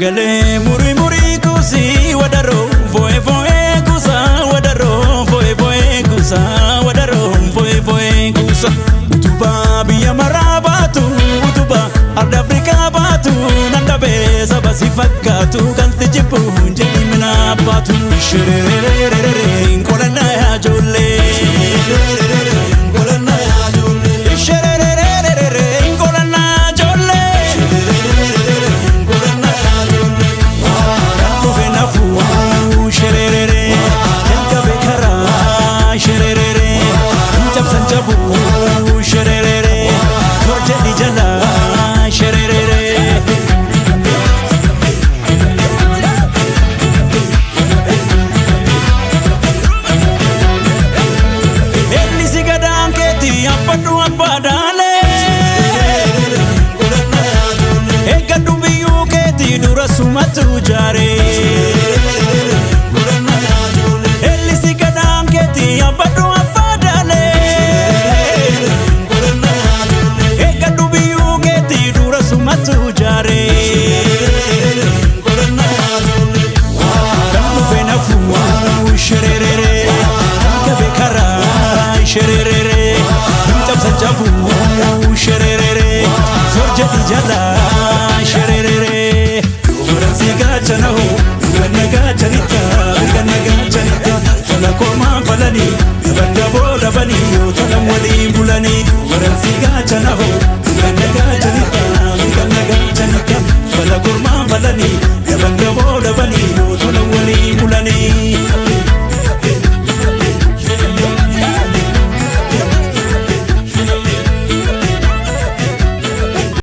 Sagale muri muri kusi wadaro voe voe kusa wadaro voe voe kusa wadaro voe voe kusa utuba biya marabatu utuba arda Afrika batu nanda besa basi fakatu kan tijibu jeli mina batu sherere nkolana ya jole Sumatu jare Elisi kadam keti abadu afadale Ekadu biyu keti dura sumatu jare Kamu fena fu sherere Kabe kara sherere Mtab sanjabu sherere Zorja dijala sherere Gachanaho, ganaga chanita, ganaga chanita, fala koma falani, banda bola bani, yo talam wali bulani, waransi gachanaho.